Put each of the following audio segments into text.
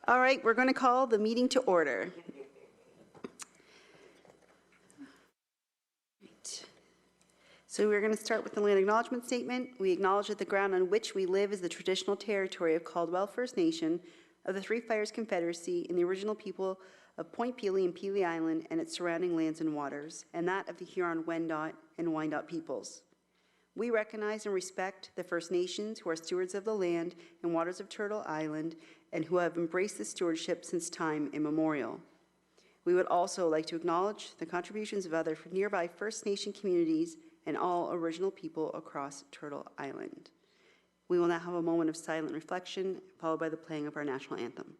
All right, we're going to call the meeting to order. So we're going to start with the land acknowledgement statement. We acknowledge that the ground on which we live is the traditional territory of Caldwell First Nation, of the Three Fires Confederacy, and the original people of Point Pelee and Pelee Island and its surrounding lands and waters, and that of the Huron-Wendat and Wyandot peoples. We recognize and respect the First Nations who are stewards of the land and waters of Turtle Island and who have embraced this stewardship since time immemorial. We would also like to acknowledge the contributions of other nearby First Nation communities and all original people across Turtle Island. We will now have a moment of silent reflection, followed by the playing of our national anthem.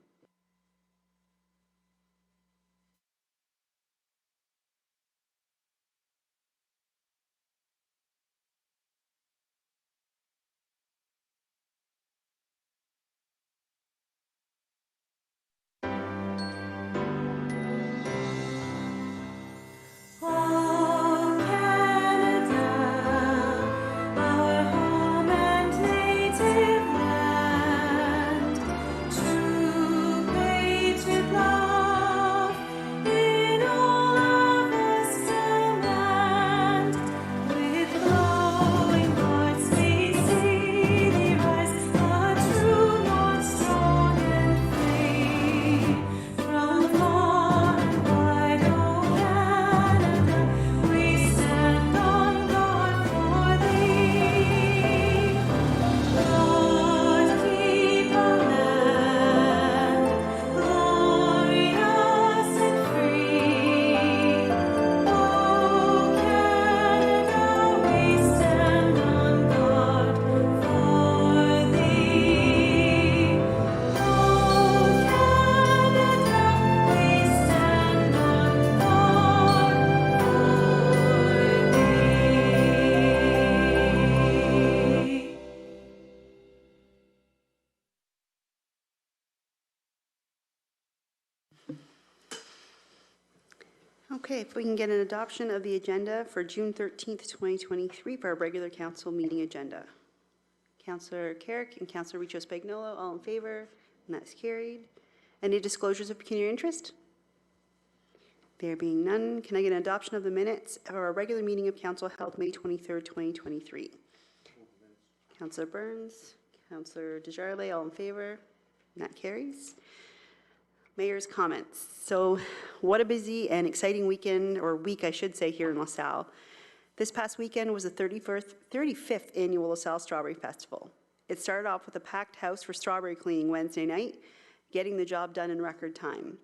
Okay, if we can get an adoption of the agenda for June 13th, 2023 for our regular council meeting agenda. Councillor Carrick and Councillor Richo Spagnolo, all in favor, and that's carried. Any disclosures of pecuniary interest? There being none, can I get an adoption of the minutes of our regular meeting of council held May 23rd, 2023? Councillor Burns, Councillor Desjardins, all in favor, and that carries. Mayor's comments. So what a busy and exciting weekend, or week I should say, here in LaSalle. This past weekend was the 35th annual LaSalle Strawberry Festival. It started off with a packed house for strawberry cleaning Wednesday night, getting the job done in record time.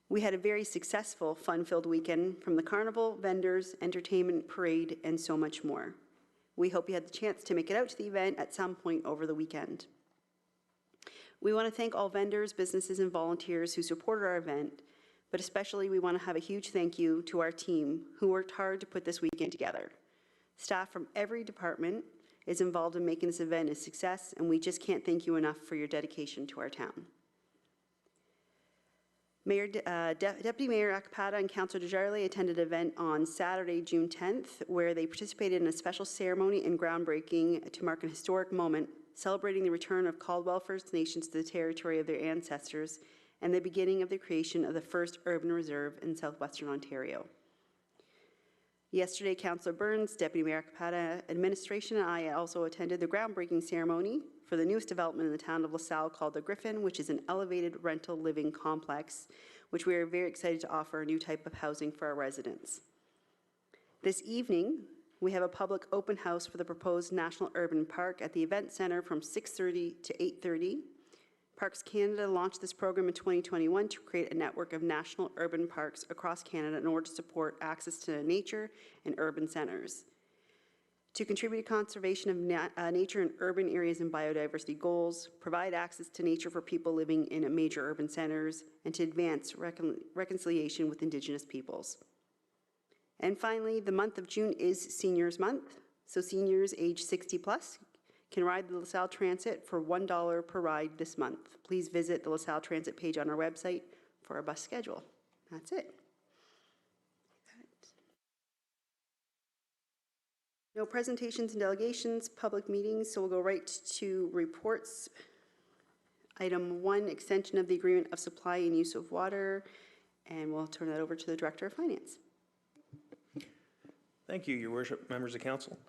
We had a very successful, fun-filled weekend from the carnival, vendors, entertainment, parade, and so much more. We hope you had the chance to make it out to the event at some point over the weekend. We want to thank all vendors, businesses, and volunteers who supported our event, but especially we want to have a huge thank you to our team who worked hard to put this weekend together. Staff from every department is involved in making this event a success, and we just can't thank you enough for your dedication to our town. Deputy Mayor Akapata and Councillor Desjardins attended an event on Saturday, June 10th, where they participated in a special ceremony and groundbreaking to mark an historic moment celebrating the return of Caldwell First Nations to the territory of their ancestors and the beginning of the creation of the first urban reserve in southwestern Ontario. Yesterday, Councillor Burns, Deputy Mayor Akapata, administration, and I also attended the groundbreaking ceremony for the newest development in the town of LaSalle called the Griffin, which is an elevated rental living complex, which we are very excited to offer a new type of housing for our residents. This evening, we have a public open house for the proposed National Urban Park at the Event Centre from 6:30 to 8:30. Parks Canada launched this program in 2021 to create a network of national urban parks across Canada in order to support access to nature and urban centres. To contribute to conservation of nature in urban areas and biodiversity goals, provide access to nature for people living in major urban centres, and to advance reconciliation with Indigenous peoples. And finally, the month of June is Seniors Month, so seniors age 60 plus can ride the LaSalle Transit for $1 per ride this month. Please visit the LaSalle Transit page on our website for our bus schedule. That's it. No presentations and delegations, public meetings, so we'll go right to reports. Item 1, extension of the agreement of supply and use of water, and we'll turn that over to the Director of Finance. Thank you, Your Worship, members of council.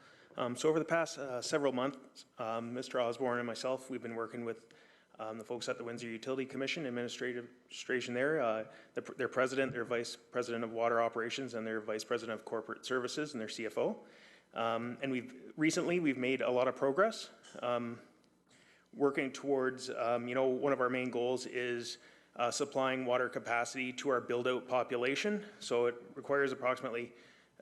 So over the past several months, Mr. Osborne and myself, we've been working with the folks at the Windsor Utility Commission, administration there, their president, their vice president of water operations, and their vice president of corporate services, and their CFO. And we've made a lot of progress working towards, one of our main goals is supplying water capacity to our build-out population. So it requires approximately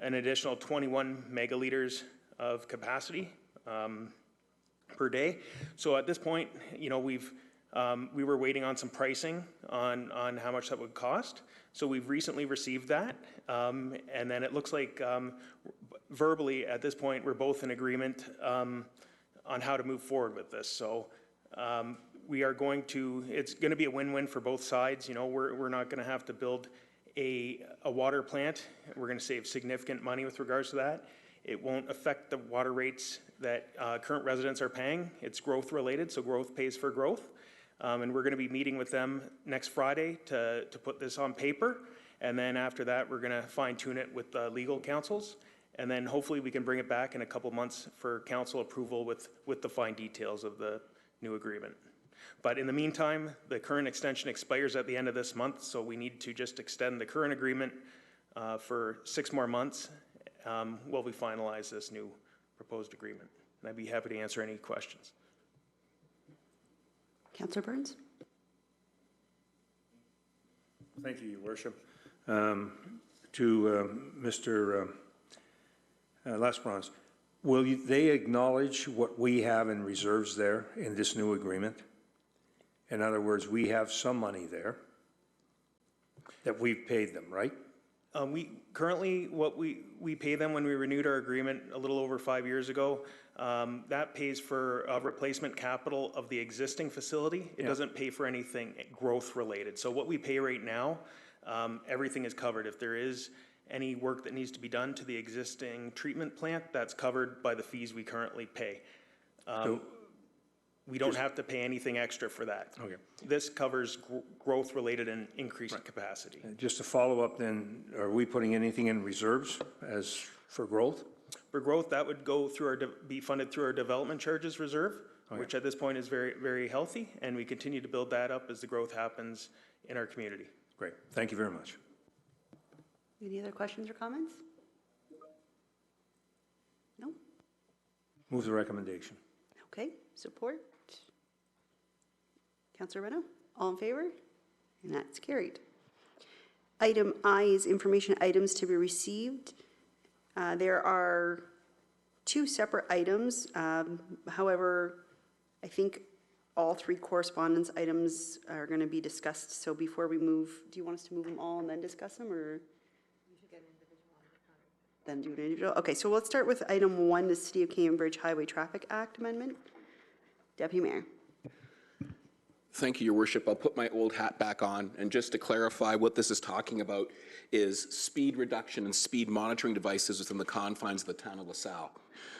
an additional 21 megaliters of capacity per day. So at this point, we were waiting on some pricing on how much that would cost. So we've recently received that. And then it looks like verbally at this point, we're both in agreement on how to move forward with this. So it's going to be a win-win for both sides. We're not going to have to build a water plant. We're going to save significant money with regards to that. It won't affect the water rates that current residents are paying. It's growth related, so growth pays for growth. And we're going to be meeting with them next Friday to put this on paper. And then after that, we're going to fine tune it with the legal counsels. And then hopefully we can bring it back in a couple months for council approval with the fine details of the new agreement. But in the meantime, the current extension expires at the end of this month, so we need to just extend the current agreement for 6 more months while we finalize this new proposed agreement. And I'd be happy to answer any questions. Councillor Burns. Thank you, Your Worship. To Mr. Lesperance, will they acknowledge what we have in reserves there in this new agreement? In other words, we have some money there that we've paid them, right? We currently, what we pay them when we renewed our agreement a little over 5 years ago, that pays for replacement capital of the existing facility. It doesn't pay for anything growth related. So what we pay right now, everything is covered. If there is any work that needs to be done to the existing treatment plant, that's covered by the fees we currently pay. We don't have to pay anything extra for that. Okay. This covers growth related and increased capacity. Just to follow up then, are we putting anything in reserves as for growth? For growth, that would go through be funded through our development charges reserve, which at this point is very, very healthy, and we continue to build that up as the growth happens in our community. Great. Thank you very much. Any other questions or comments? No? Move the recommendation. Okay, support. Councillor Reno, all in favor? And that's carried. Item I is information items to be received. There are 2 separate items. However, I think all 3 correspondence items are going to be discussed. So before we move, do you want us to move them all and then discuss them, or? We should get an individual. Then do an individual. Okay, so let's start with item 1, the City of Cambridge Highway Traffic Act Amendment. Deputy Mayor. Thank you, Your Worship. I'll put my old hat back on, and just to clarify, what this is talking about is speed reduction and speed monitoring devices within the confines of the town of LaSalle.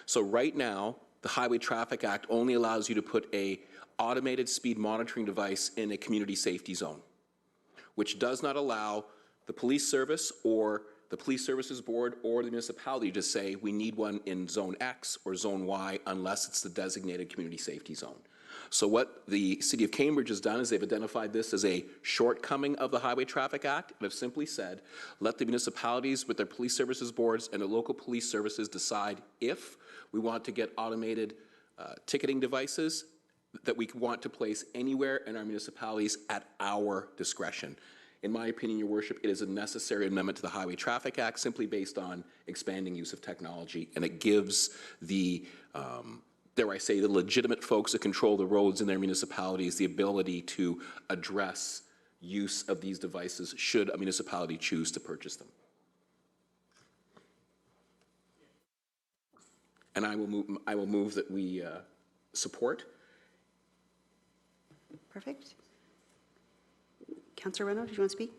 So right now, the Highway Traffic Act only allows you to put a automated speed monitoring device in a community safety zone, which does not allow the police service or the police services board or the municipality to say we need one in zone X or zone Y unless it's the designated community safety zone. So what the City of Cambridge has done is they've identified this as a shortcoming of the Highway Traffic Act and have simply said, let the municipalities with their police services boards and the local police services decide if we want to get automated ticketing devices that we want to place anywhere in our municipalities at our discretion. In my opinion, Your Worship, it is a necessary amendment to the Highway Traffic Act simply based on expanding use of technology, and it gives the dare I say, the legitimate folks that control the roads in their municipalities the ability to address use of these devices should a municipality choose to purchase them. And I will move that we support. Perfect. Councillor Reno, did you want to speak?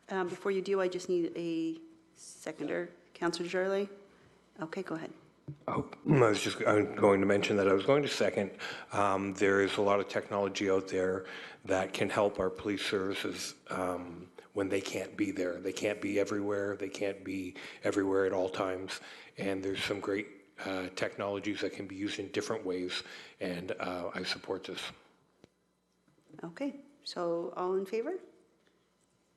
Before you do, I just need a seconder. Councillor Jarley? Okay, go ahead. Oh, I'm going to mention that I was going to second. There is a lot of technology out there that can help our police services when they can't be there. They can't be everywhere. They can't be everywhere at all times. And there's some great technologies that can be used in different ways, and I support this. Okay, so all in favor?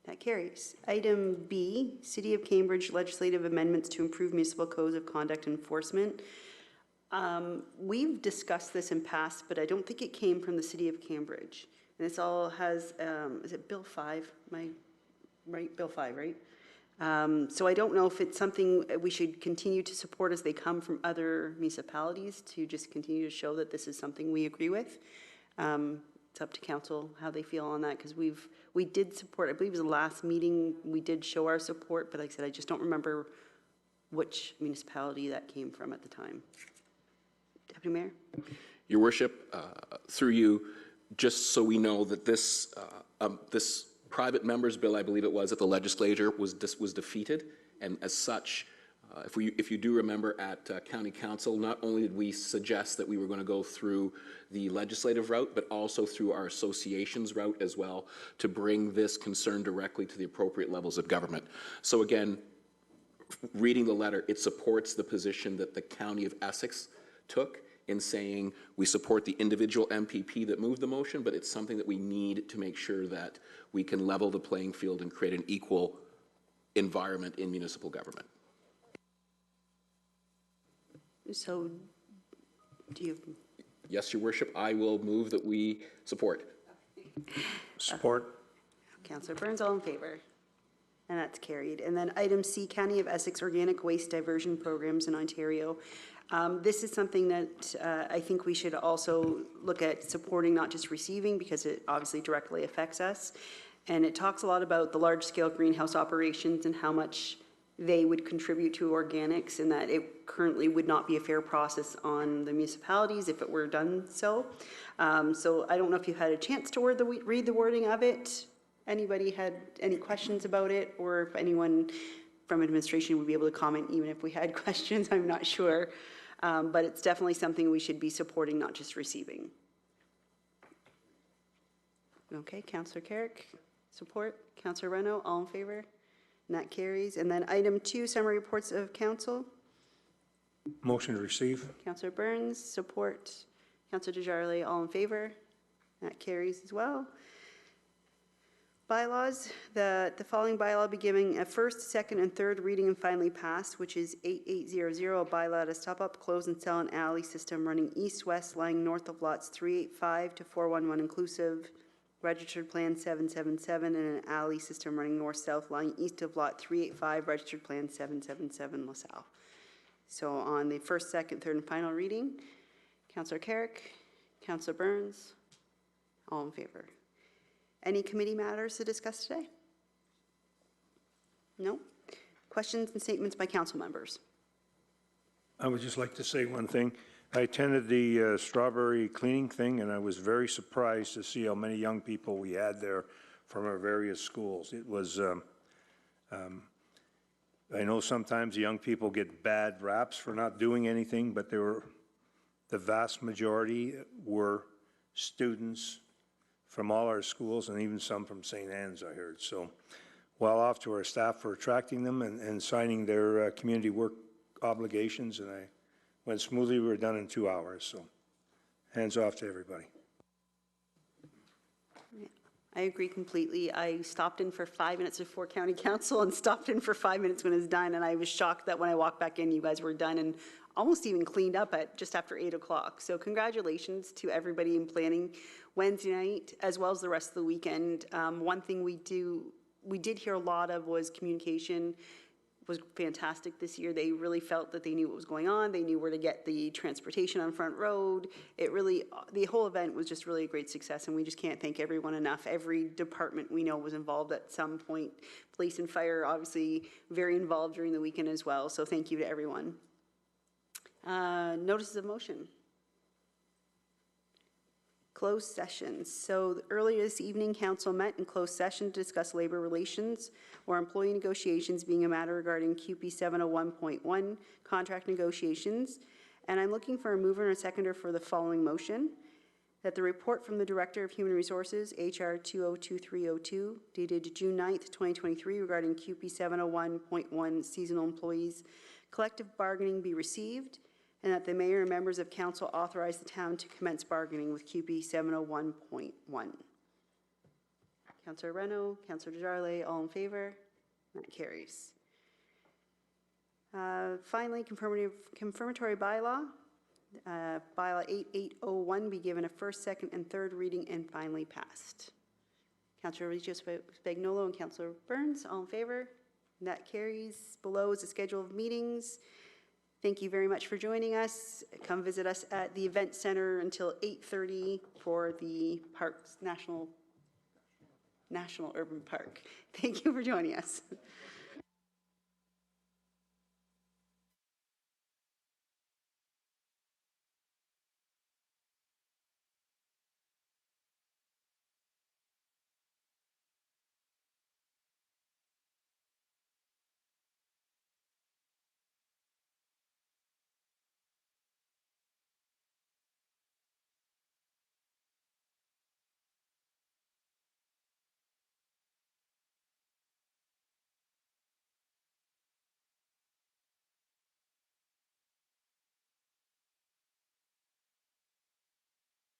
That carries. Item B, City of Cambridge legislative amendments to improve municipal codes of conduct enforcement. We've discussed this in past, but I don't think it came from the City of Cambridge. And this all has, is it Bill 5? Right, Bill 5, right? So I don't know if it's something we should continue to support as they come from other municipalities to just continue to show that this is something we agree with. It's up to council how they feel on that, because we did support, I believe it was the last meeting, we did show our support, but like I said, I just don't remember which municipality that came from at the time. Deputy Mayor? Your worship, through you, just so we know that this private member's bill, I believe it was, at the legislature was defeated, and as such, if you do remember at County Council, not only did we suggest that we were going to go through the legislative route, but also through our associations route as well, to bring this concern directly to the appropriate levels of government. So again, reading the letter, it supports the position that the County of Essex took in saying we support the individual MPP that moved the motion, but it's something that we need to make sure that we can level the playing field and create an equal environment in municipal government. So, do you? Yes, Your Worship, I will move that we support. Support. Councillor Burns, all in favor? And that's carried. And then item C, County of Essex Organic Waste Diversion Programs in Ontario. This is something that I think we should also look at supporting, not just receiving, because it obviously directly affects us. And it talks a lot about the large-scale greenhouse operations and how much they would contribute to organics, and that it currently would not be a fair process on the municipalities if it were done so. So I don't know if you had a chance to read the wording of it. Anybody had any questions about it, or if anyone from administration would be able to comment even if we had questions, I'm not sure. But it's definitely something we should be supporting, not just receiving. Okay, Councillor Carrick, support. Councillor Reno, all in favor? And that carries. And then item 2, summary reports of council. Motion to receive. Councillor Burns, support. Councillor Desjardins, all in favor? That carries as well. Bylaws, the following bylaw be given a first, second, and third reading and finally passed, which is 8800, a bylaw to stop up, close, and sell an alley system running east-west, lying north of lots 385 to 411 inclusive, registered plan 777, and an alley system running north-south, lying east of lot 385, registered plan 777, LaSalle. So on the first, second, third, and final reading, Councillor Carrick, Councillor Burns, all in favor. Any committee matters to discuss today? No? Questions and statements by council members? I would just like to say one thing. I attended the strawberry cleaning thing, and I was very surprised to see how many young people we had there from our various schools. It was, I know sometimes young people get bad raps for not doing anything, but the vast majority were students from all our schools, and even some from St. Anne's, I heard. So well off to our staff for attracting them and signing their community work obligations, and I went smoothly. We were done in 2 hours, so hands off to everybody. Yeah, I agree completely. I stopped in for 5 minutes before county council and stopped in for 5 minutes when it was done, and I was shocked that when I walked back in, you guys were done and almost even cleaned up at just after 8 o'clock. So congratulations to everybody in planning Wednesday night, as well as the rest of the weekend. One thing we did hear a lot of was communication was fantastic this year. They really felt that they knew what was going on. They knew where to get the transportation on Front Road. It really, the whole event was just really a great success, and we just can't thank everyone enough. Every department we know was involved at some point. Police and fire, obviously, very involved during the weekend as well, so thank you to everyone. Notices of motion. closed sessions. So earlier this evening, council met in closed session to discuss labor relations or employee negotiations being a matter regarding QP 701.1 contract negotiations. And I'm looking for a mover and a seconder for the following motion: that the report from the Director of Human Resources, HR 202302, dated June 9th, 2023, regarding QP 701.1 seasonal employees collective bargaining be received, and that the mayor and members of council authorize the town to commence bargaining with QP 701.1. Councillor Reno, Councillor Desjardins, all in favor? That carries. Finally, confirmatory bylaw. Bylaw 8801 be given a first, second, and third reading and finally passed. Councillor Regis Spagnolo and Councillor Burns, all in favor? That carries. Below is a schedule of meetings. Thank you very much for joining us. Come visit us at the Event Center until 8:30 for the Parks National Urban Park. Thank you for joining us.